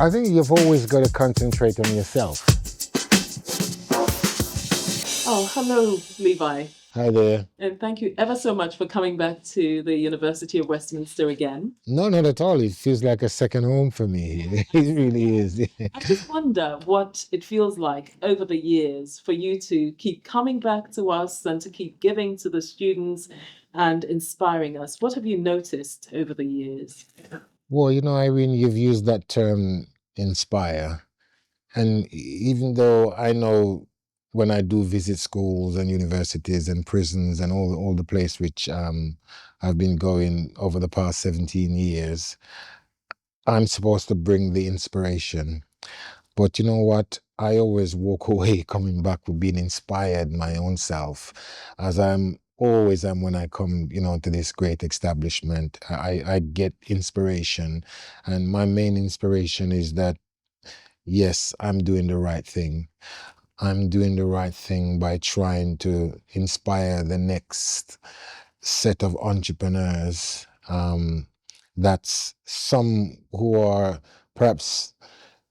I think you've always got to concentrate on yourself. Oh, hello, Levi. Hi there. And thank you ever so much for coming back to the University of Westminster again. No, not at all. It feels like a second home for me. It really is. I just wonder what it feels like over the years for you to keep coming back to us and to keep giving to the students and inspiring us. What have you noticed over the years? Well, Irene, you've used that term inspire. And even though I know when I do visit schools and universities and prisons and all the place which I've been going over the past 17 years, I'm supposed to bring the inspiration. But you know what? I always walk away coming back with being inspired my own self, as I'm always am when I come, to this great establishment. I get inspiration, and my main inspiration is that yes, I'm doing the right thing. I'm doing the right thing by trying to inspire the next set of entrepreneurs. That's some who are perhaps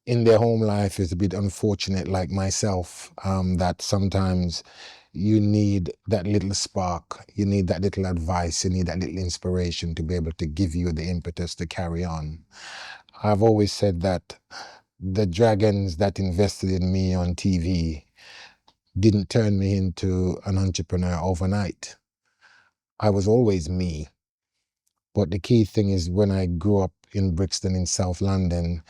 in their home life is a bit unfortunate, like myself, that sometimes you need that little spark, you need that little advice, you need that little inspiration to be able to give you the impetus to carry on. I've always said that the dragons that invested in me on TV didn't turn me into an entrepreneur overnight. I was always me. But the key thing is when I grew up in Brixton in South London,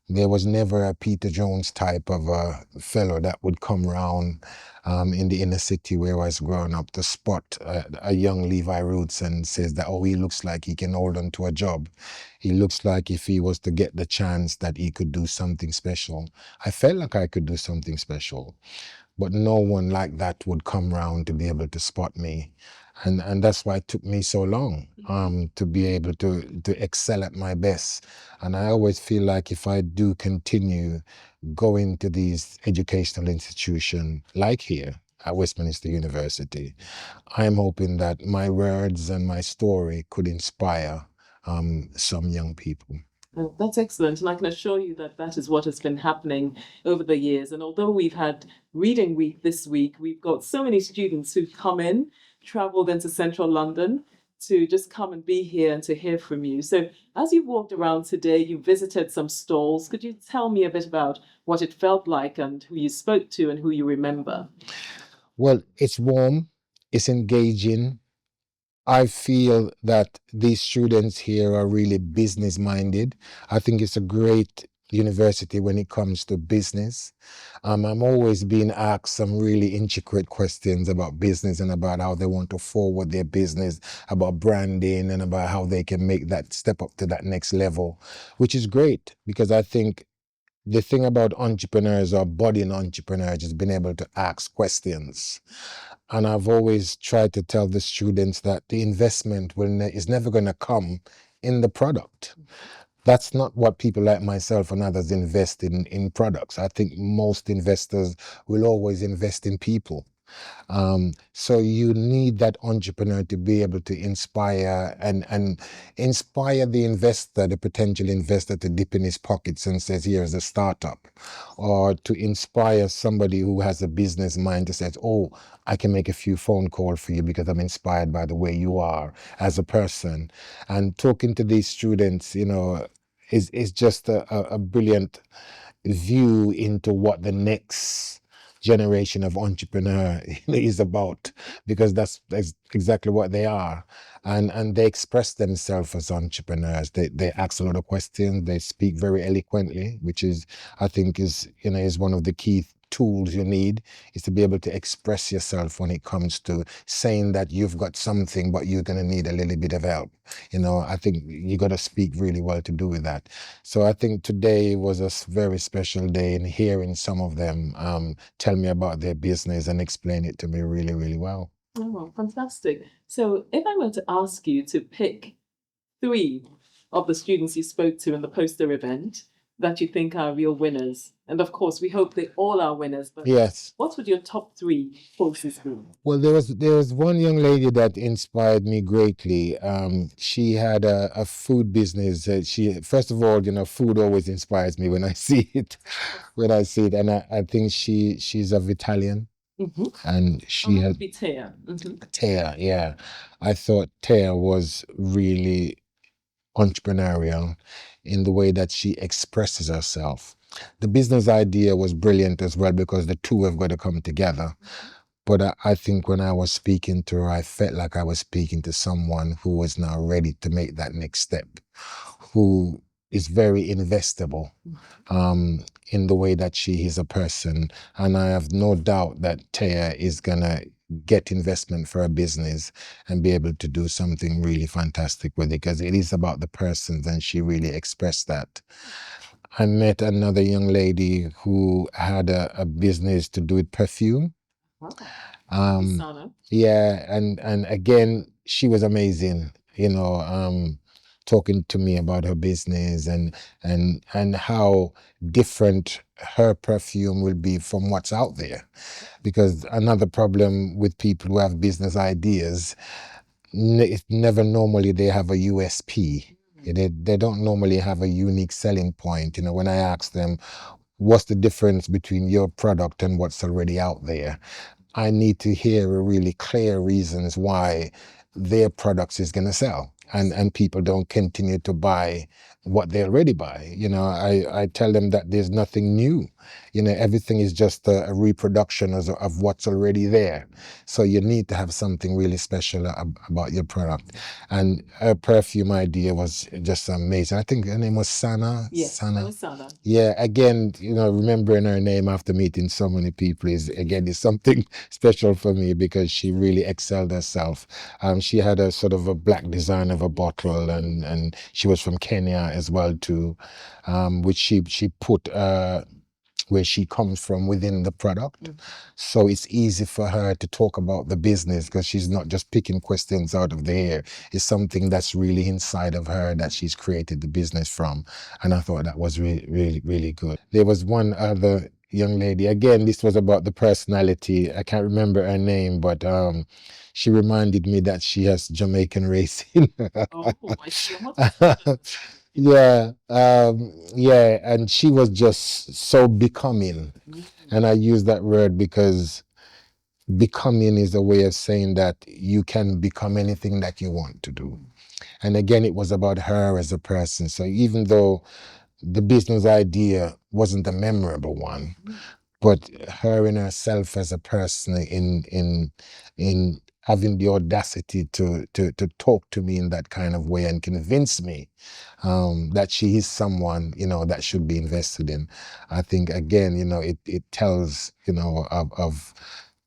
there was never a Peter Jones type of a fellow that would come around in the inner city where I was growing up to spot a young Levi Roots and says that, oh, he looks like he can hold on to a job. He looks like if he was to get the chance that he could do something special. I felt like I could do something special, but no one like that would come round to be able to spot me. And that's why it took me so long to be able to excel at my best. And I always feel like if I do continue going to these educational institutions like here at Westminster University, I'm hoping that my words and my story could inspire some young people. That's excellent. And I can assure you that that is what has been happening over the years. And although we've had Reading Week this week, we've got so many students who've come in, traveled into central London to just come and be here and to hear from you. So as you walked around today, you visited some stalls. Could you tell me a bit about what it felt like and who you spoke to and who you remember? Well, it's warm, it's engaging. I feel that these students here are really business minded. I think it's a great university when it comes to business. I'm always being asked some really intricate questions about business and about how they want to forward their business, about branding and about how they can make that step up to that next level, which is great because I think the thing about entrepreneurs or budding entrepreneurs is being able to ask questions. And I've always tried to tell the students that the investment is never going to come in the product. That's not what people like myself and others invest in products. I think most investors will always invest in people. So you need that entrepreneur to be able to inspire and inspire the investor, the potential investor, to dip in his pockets and says, here's a startup. Or to inspire somebody who has a business mind to say, oh, I can make a few phone calls for you because I'm inspired by the way you are as a person. And talking to these students, is just a brilliant view into what the next generation of entrepreneur is about, because that's exactly what they are. And they express themselves as entrepreneurs. They ask a lot of questions, they speak very eloquently, which is, I think, is one of the key tools you need, is to be able to express yourself when it comes to saying that you've got something but you're going to need a little bit of help. I think you got to speak really well to do with that. So I think today was a very special day in hearing some of them tell me about their business and explain it to me really, really well. Oh, fantastic. So if I were to ask you to pick three of the students you spoke to in the poster event, that you think are real winners? And of course, we hope they all are winners, but Yes. what would your top 3 courses be? Well, there was one young lady that inspired me greatly. She had a food business. She First of all, food always inspires me when I see it, and I think she's of Italian, Mm-hmm. and she That had would be Taya. Mm-hmm. Taya. Yeah, I thought Taya was really entrepreneurial in the way that she expresses herself. The business idea was brilliant as well because the two have got to come together. But I think when I was speaking to her, I felt like I was speaking to someone who was now ready to make that next step, who is very investable in the way that she is a person. And I have no doubt that Taya is going to get investment for her business and be able to do something really fantastic with it, because it is about the persons, and she really expressed that. I met another young lady who had a business to do with perfume. Wow. Um, yeah, and again, she was amazing, talking to me about her business and how different her perfume will be from what's out there. Because another problem with people who have business ideas, it's never normally they have a USP. They don't normally have a unique selling point. When I ask them, what's the difference between your product and what's already out there, I need to hear really clear reasons why their products is going to sell, and people don't continue to buy what they already buy. I tell them that there's nothing new. Everything is just a reproduction of what's already there. So you need to have something really special about your product. And her perfume idea was just amazing. I think her name was Sana. Yes, Sana. that was Sana. Yeah, again, remembering her name after meeting so many people is something special for me, because she really excelled herself. She had a sort of a black design of a bottle, and she was from Kenya as well too, which she put where she comes from within the product. So it's easy for her to talk about the business, because she's not just picking questions out of the air. It's something that's really inside of her that she's created the business from. And I thought that was really, really, really good. There was one other young lady. Again, this was about the personality. I can't remember her name, but she reminded me that she has Jamaican race in her. Oh, I see. What? Yeah, yeah, and she was just so becoming. And I use that word because becoming is a way of saying that you can become anything that you want to do. And again, it was about her as a person. So even though the business idea wasn't a memorable one, but her in herself as a person, in having the audacity to talk to me in that kind of way and convince me that she is someone that should be invested in. I think again, it tells of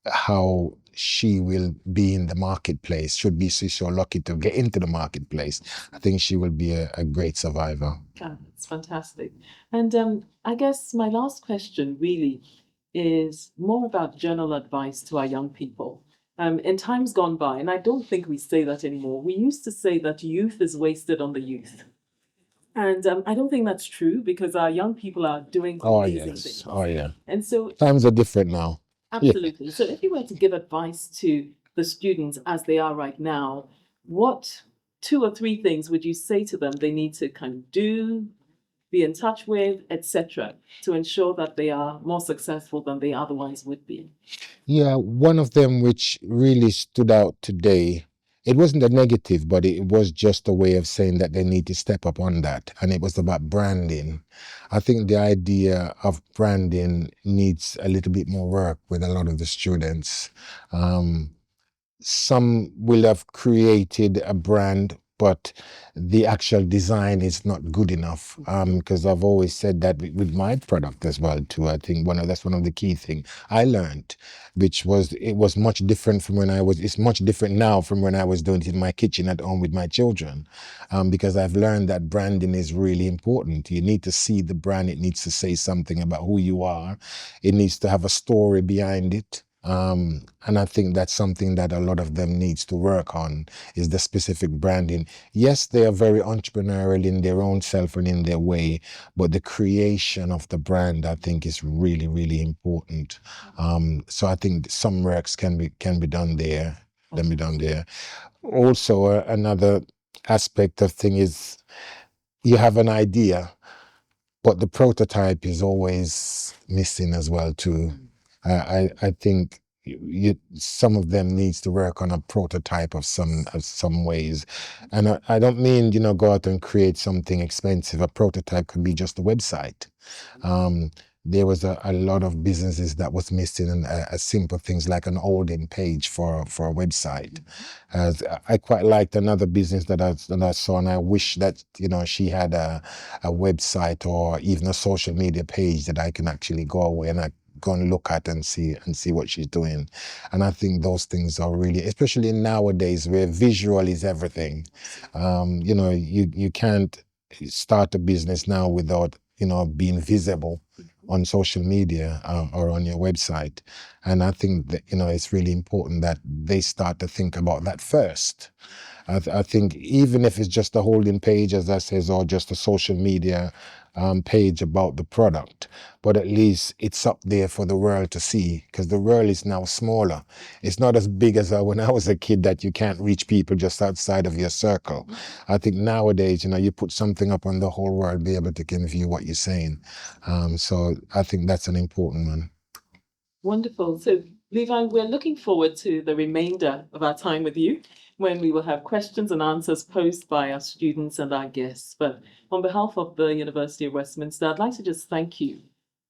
how she will be in the marketplace. Should be she's so lucky to get into the marketplace. I think she will be a great survivor. That's fantastic. And I guess my last question really is more about general advice to our young people. In times gone by, and I don't think we say that anymore, we used to say that youth is wasted on the youth. And I don't think that's true, because our young people are doing amazing things. Oh, yeah. And so Times are different now. absolutely. So if you were to give advice to the students as they are right now, what 2 or 3 things would you say to them they need to kind of do, be in touch with, etc., to ensure that they are more successful than they otherwise would be? Yeah, one of them which really stood out today, it wasn't a negative, but it was just a way of saying that they need to step up on that. And it was about branding. I think the idea of branding needs a little bit more work with a lot of the students. Some will have created a brand, but the actual design is not good enough. Because I've always said that with my product as well too. I think that's one of the key things I learned, which was it was much different from when it's much different now from when I was doing it in my kitchen at home with my children. Because I've learned that branding is really important. You need to see the brand. It needs to say something about who you are. It needs to have a story behind it. And I think that's something that a lot of them needs to work on, is the specific branding. Yes, they are very entrepreneurial in their own self and in their way, but the creation of the brand, I think, is really, really important. So I think some works can be done there. Also, another aspect of thing is, you have an idea, but the prototype is always missing as well too. I think some of them needs to work on a prototype of some ways, and I don't mean go out and create something expensive. A prototype could be just a website. There was a lot of businesses that was missing, and simple things like an holding page for a website. As I quite liked another business that I saw, and I wish that she had a website or even a social media page that I can actually go away and I go and look at and see what she's doing. And I think those things are really, especially nowadays where visual is everything. You can't start a business now without being visible on social media or on your website. And I think that it's really important that they start to think about that first. I think even if it's just a holding page, as I says, or just a social media page about the product, but at least it's up there for the world to see, because the world is now smaller. It's not as big as when I was a kid, that you can't reach people just outside of your circle. I think nowadays, you put something up and the whole world be able to can view what you're saying. So I think that's an important one. Wonderful. So, Levi, we're looking forward to the remainder of our time with you, when we will have questions and answers posed by our students and our guests. But on behalf of the University of Westminster, I'd like to just thank you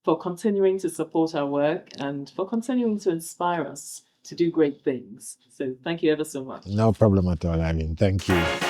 for continuing to support our work and for continuing to inspire us to do great things. So thank you ever so much. No problem at all, Irene. Thank you.